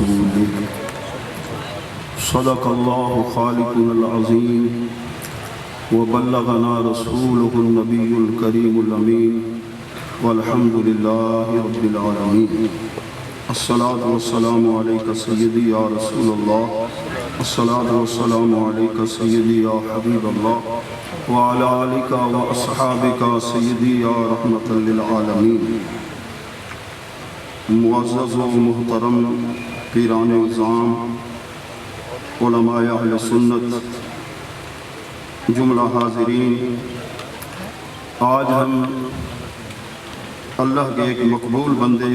ورسوله صدق الله خالقنا العظيم وبلغنا رسوله النبي الكريم الأمين والحمد لله رب العالمين. الصلاة والسلام عليك سيدي يا رسول الله، الصلاة والسلام عليك سيدي يا حبيب الله، وعلى آلك وأصحابك سيدي يا رحمة للعالمين. معزز و محترم پیران اعظام، علماء اہل سنت، جملہ حاضرین، آج ہم اللہ کے ایک مقبول بندے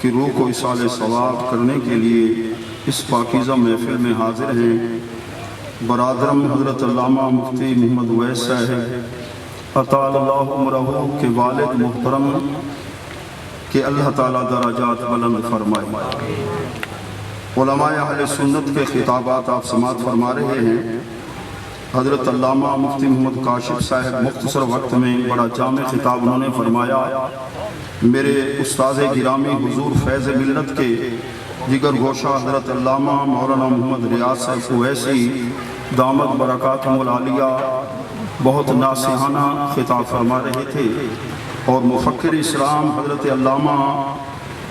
کی روح کو اصال ثواب کرنے کے لیے اس پاکیزہ محفل میں حاضر ہیں. برادرم حضرت علامہ مفتی محمد اویس صاحب اطال اللہ عمرہ کے والد محترم کہ اللہ تعالیٰ درجات بلند فرمائے. علماء اہل سنت کے خطابات آپ سماعت فرما رہے ہیں. حضرت علامہ مفتی محمد کاشف صاحب مختصر وقت میں بڑا جامع خطاب انہوں نے فرمایا. میرے استاذ گرامی حضور فیض ملت کے جگر گوشہ حضرت علامہ مولانا محمد ریاض صاحب اویسی دامت برکاتہم العالیہ بہت ناصحانہ خطاب فرما رہے تھے، اور مفکر اسلام حضرت علامہ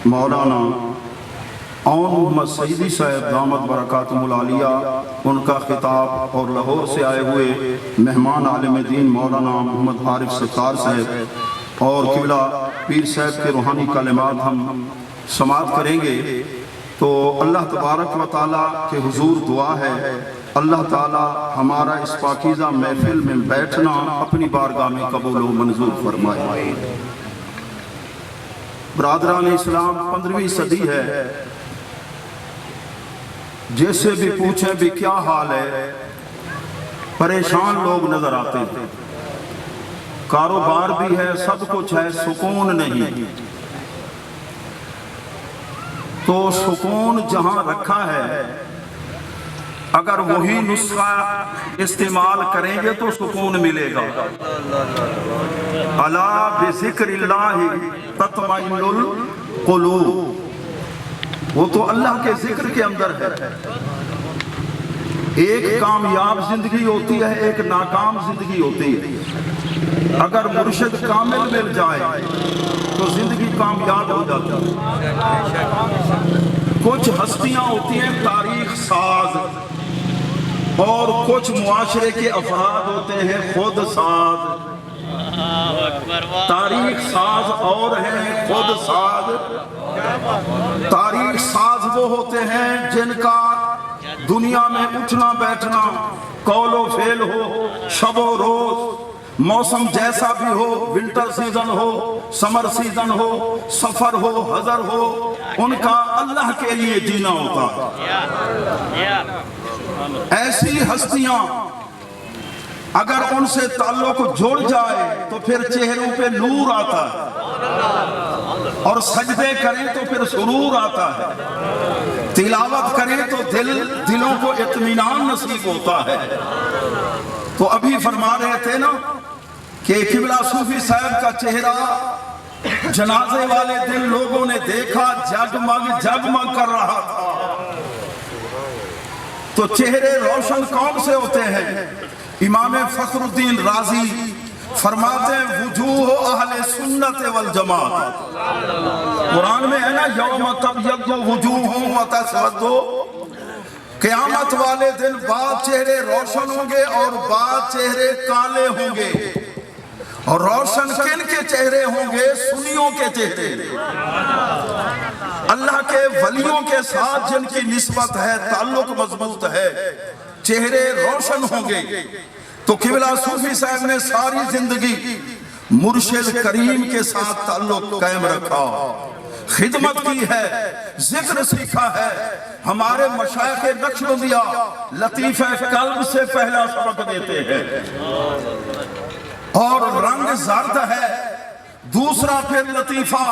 مولانا اون محمد سعیدی صاحب دامت برکاتہم العالیہ ان کا خطاب، اور لاہور سے آئے ہوئے مہمان عالم دین مولانا محمد عارف ستار صاحب اور قبلہ پیر صاحب کے روحانی کلمات ہم سماعت کریں گے. تو اللہ تبارک و تعالیٰ کے حضور دعا ہے اللہ تعالیٰ ہمارا اس پاکیزہ محفل میں بیٹھنا اپنی بارگاہ میں قبول و منظور فرمائے. برادران اسلام، 15ویں صدی ہے. جیسے بھی پوچھیں بھی کیا حال ہے، پریشان لوگ نظر آتے ہیں. کاروبار بھی ہے، سب کچھ ہے، سکون نہیں. تو سکون جہاں رکھا ہے اگر وہی نسخہ استعمال کریں گے تو سکون ملے گا. الا بذکر اللہ تطمئن القلوب، وہ تو اللہ کے ذکر کے اندر ہے. ایک کامیاب زندگی ہوتی ہے، ایک ناکام زندگی ہوتی ہے. اگر مرشد کامل مل جائے تو زندگی کامیاب ہو جاتی ہے. کچھ ہستیاں ہوتی ہیں تاریخ ساز، اور کچھ معاشرے کے افراد ہوتے ہیں خود ساز. تاریخ ساز اور ہیں خود ساز. تاریخ ساز وہ ہوتے ہیں جن کا دنیا میں اٹھنا بیٹھنا قول و فعل ہو، شب و روز، موسم جیسا بھی ہو، ونٹر سیزن ہو، سمر سیزن ہو، سفر ہو، حضر ہو، ان کا اللہ کے لیے جینا ہوتا ہے. ایسی ہستیاں اگر ان سے تعلق جڑ جائے تو پھر چہروں پہ نور آتا ہے، اور سجدے کریں تو پھر سرور آتا ہے، تلاوت کریں تو دلوں کو اطمینان نصیب ہوتا ہے. تو ابھی فرما رہے تھے نا کہ قبلہ صوفی صاحب کا چہرہ جنازے والے دن لوگوں نے دیکھا جگمگ جگمگ کر رہا تھا. تو چہرے روشن کون سے ہوتے ہیں؟ امام فخر الدین رازی فرماتے ہیں وجوہ اہل سنت والجماعت. قرآن میں ہے نا یوم تبیض وجوہ وتسود، قیامت والے دن بعض چہرے روشن ہوں گے اور بعض چہرے کالے ہوں گے. اور روشن کن کے چہرے ہوں گے؟ سنیوں کے چہرے. اللہ کے ولیوں کے ساتھ جن کی نسبت ہے، تعلق مضبوط ہے، چہرے روشن ہوں گے. تو قبلہ صوفی صاحب نے ساری زندگی مرشد کریم کے ساتھ تعلق قائم رکھا، خدمت کی ہے، ذکر سیکھا ہے. ہمارے مشائخ نقشبندیہ لطیفہ قلب سے پہلا سبق دیتے ہیں، اور رنگ زرد ہے. دوسرا پھر لطیفہ،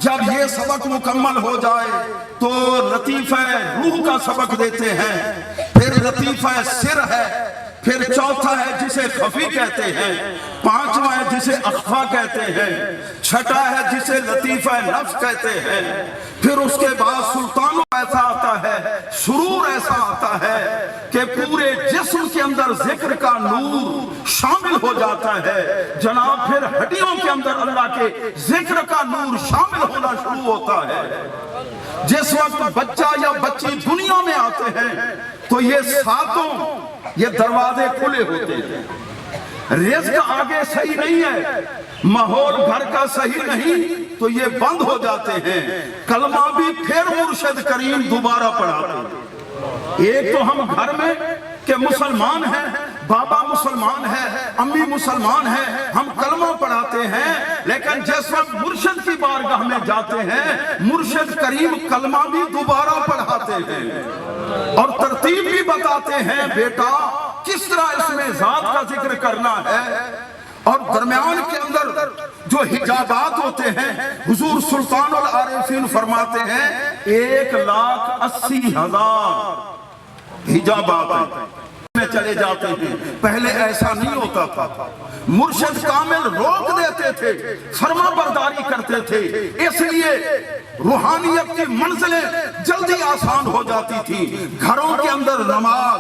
جب یہ سبق مکمل ہو جائے تو لطیفہ روح کا سبق دیتے ہیں. پھر لطیفہ سر ہے، پھر چوتھا ہے جسے خفی کہتے ہیں، پانچواں ہے جسے اخفا کہتے ہیں، چھٹا ہے جسے لطیفہ نفس کہتے ہیں، پھر اس کے بعد سلطان ایسا آتا ہے، سرور ایسا آتا ہے کہ پورے جسم کے اندر ذکر کا نور شامل ہو جاتا ہے جناب، پھر ہڈیوں کے اندر اللہ کے ذکر کا نور شامل ہونا شروع ہوتا ہے۔ جس وقت بچہ یا بچی دنیا میں آتے ہیں تو یہ ساتوں یہ دروازے کھلے ہوتے ہیں، رزق آگے صحیح نہیں ہے، ماحول گھر کا صحیح نہیں تو یہ بند ہو جاتے ہیں، کلمہ بھی پھر مرشد کریم دوبارہ پڑھاتے ہیں۔ ایک تو ہم گھر میں کہ مسلمان ہیں، بابا مسلمان ہے، امی مسلمان ہے، ہم کلمہ پڑھاتے ہیں، لیکن جس وقت مرشد کی بارگاہ میں جاتے ہیں مرشد کریم کلمہ بھی دوبارہ پڑھاتے ہیں اور ترتیب بھی بتاتے ہیں، بیٹا کس طرح اس میں ذات کا ذکر کرنا ہے۔ اور درمیان کے اندر جو حجابات ہوتے ہیں حضور سلطان العارفین فرماتے ہیں 1,80,000 حجابات میں چلے جاتے ہیں، پہلے ایسا نہیں ہوتا تھا۔ مرشد کامل روک دیتے تھے، فرما برداری کرتے تھے، اس لیے روحانیت کی منزلیں جلدی آسان ہو جاتی تھی۔ گھروں کے اندر نماز،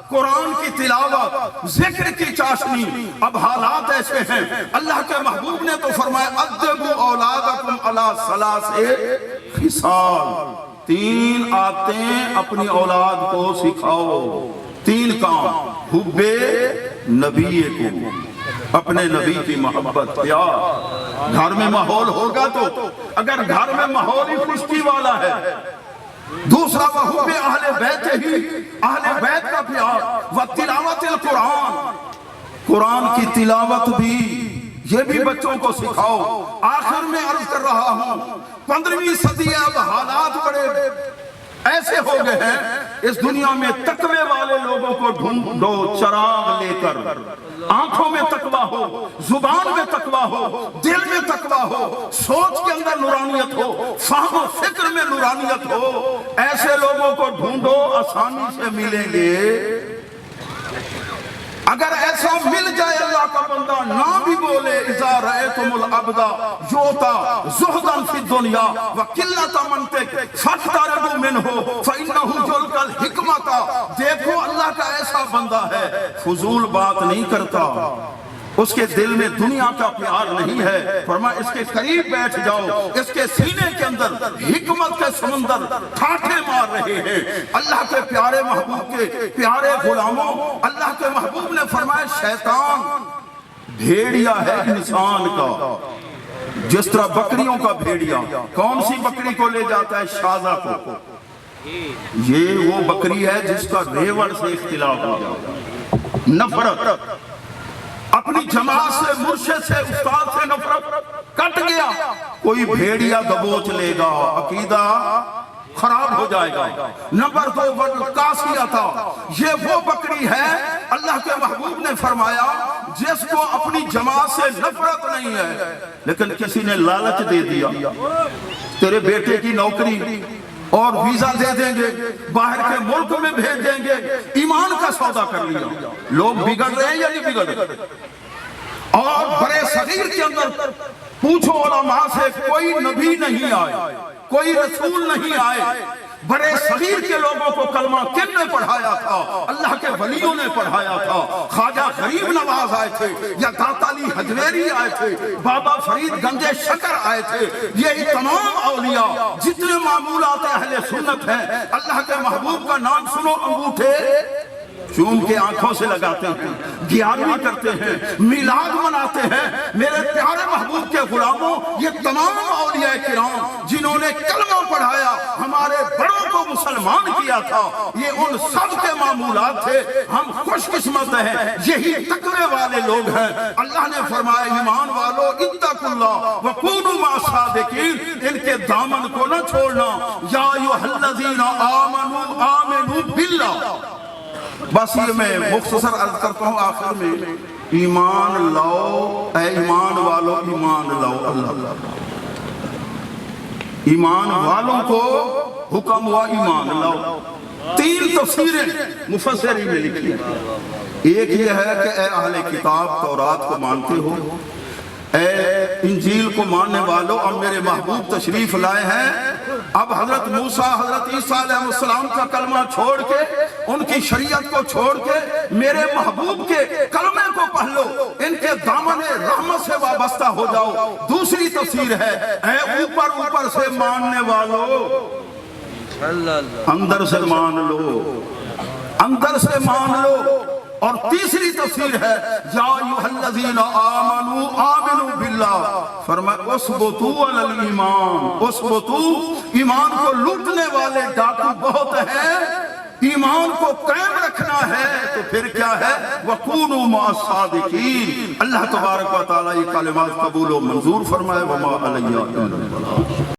قرآن کی تلاوت، ذکر کی چاشنی، اب حالات ایسے ہیں، اللہ کے محبوب نے تو فرمایا ادبوا اولادکم علی ثلاث خصال، 3 عادتیں اپنی اولاد کو سکھاؤ، 3 کام، حب نبی کو، اپنے نبی کی محبت، پیار۔ گھر میں ماحول ہوگا تو اگر گھر میں ماحول ہی خشکی والا ہے، دوسرا وحب اہل بیت ہی، اہل بیت کا پیار، وتلاوت القرآن، قرآن کی تلاوت بھی یہ بھی بچوں کو سکھاؤ۔ آخر میں عرض کر رہا ہوں 15ویں صدی ہے، اب حالات بڑے ایسے ہو گئے ہیں، اس دنیا میں تقوی والے لوگوں کو ڈھونڈو، چراغ لے کر، آنکھوں میں تقوی ہو، زبان میں تقوی ہو، دل میں تقوی ہو، سوچ کے اندر نورانیت ہو، فہم و فکر میں نورانیت ہو، ایسے لوگوں کو ڈھونڈو، آسانی سے ملیں گے۔ اگر ایسا مل جائے اللہ کا بندہ نہ بھی بولے اذا رأیتم العبد یوتا زہداً فی الدنیا وقلت منطق فاقتربوا منہ فإنہ یلقی الحکمت، دیکھو اللہ کا ایسا بندہ ہے فضول بات نہیں کرتا، اس کے دل میں دنیا کا پیار نہیں ہے، فرمایا اس کے قریب بیٹھ جاؤ، اس کے سینے کے اندر حکمت کے سمندر ٹھاٹھے مار رہے ہیں۔ اللہ کے پیارے محبوب کے پیارے غلاموں، اللہ کے محبوب نے فرمایا شیطان بھیڑیا ہے انسان کا، جس طرح بکریوں کا بھیڑیا کون سی بکری کو لے جاتا ہے؟ شازہ کو۔ یہ وہ بکری ہے جس کا ریوڑ سے اختلاف ہو جاتا، نفرت، اپنی جماعت سے، مرشد سے، استاد سے نفرت، کٹ گیا، کوئی بھیڑیا دبوچ لے گا، عقیدہ خراب ہو جائے گا۔ نمبر 2 قاسیہ تھا، یہ وہ بکری ہے اللہ کے محبوب نے فرمایا جس کو اپنی جماعت سے نفرت نہیں ہے، لیکن کسی نے لالچ دے دیا، تیرے بیٹے کی نوکری اور ویزا دے دیں گے، باہر کے ملک میں بھیج دیں گے، ایمان کا سودا کر لیا۔ لوگ بگڑ رہے ہیں یا نہیں بگڑ رہے؟ اور بڑے صغیر کے اندر پوچھو علماء سے، کوئی نبی نہیں آئے، کوئی رسول نہیں آئے، بڑے صغیر کے لوگوں کو کلمہ کن نے پڑھایا تھا؟ اللہ کے ولیوں نے پڑھایا تھا۔ خواجہ غریب نواز آئے تھے، یا داتا علی حجویری آئے تھے، بابا فرید گنج شکر آئے تھے، یہ تمام اولیاء جتنے معمولات اہل سنت ہیں، اللہ کے محبوب کا نام سنو انگوٹھے چوم کے آنکھوں سے لگاتے ہیں، گیارہویں کرتے ہیں، میلاد مناتے ہیں۔ میرے پیارے محبوب کے غلاموں، یہ تمام اولیاء کرام جنہوں نے کلمہ پڑھایا، ہمارے بڑوں کو مسلمان کیا تھا، یہ ان سب کے معمولات تھے۔ ہم خوش قسمت ہیں، یہی تقوی والے لوگ ہیں۔ اللہ نے فرمایا ایمان والو اتقوا اللہ وکونوا مع الصادقین، ان کے دامن کو نہ چھوڑنا۔ یا ایھا الذین آمنوا آمنوا باللہ۔ بس یہ میں مختصر عرض کرتا ہوں آخر میں، ایمان لاؤ، اے ایمان والو ایمان لاؤ اللہ۔ ایمان والوں کو حکم ہوا ایمان لاؤ۔ 3 تفسیریں مفسرین نے لکھی ہیں۔ ایک یہ ہے کہ اے اہل کتاب تورات کو مانتے ہو، اے انجیل کو ماننے والوں، اب میرے محبوب تشریف لائے ہیں، اب حضرت موسیٰ حضرت عیسیٰ علیہ السلام کا کلمہ چھوڑ کے، ان کی شریعت کو چھوڑ کے میرے محبوب کے کلمے کو پڑھ لو، ان کے دامن رحمت سے وابستہ ہو جاؤ۔ دوسری تفسیر ہے اے اوپر اوپر سے ماننے والوں، اندر سے مان لو، اندر سے مان لو۔ اور تیسری تفسیر ہے یا ایھا الذین آمنوا آمنوا باللہ، فرمایا اثبتوا علی الایمان، اثبتوا، ایمان کو لوٹنے والے ڈاکو بہت ہیں، ایمان کو قائم رکھنا ہے تو پھر کیا ہے وَكُونُوا مَعَ الصَّادِقِينَ۔ اللہ تبارک و تعالیٰ یہ کلمات قبول و منظور فرمائے۔ وَمَا عَلَيَّ إِلَّا الْبَلَاغُ۔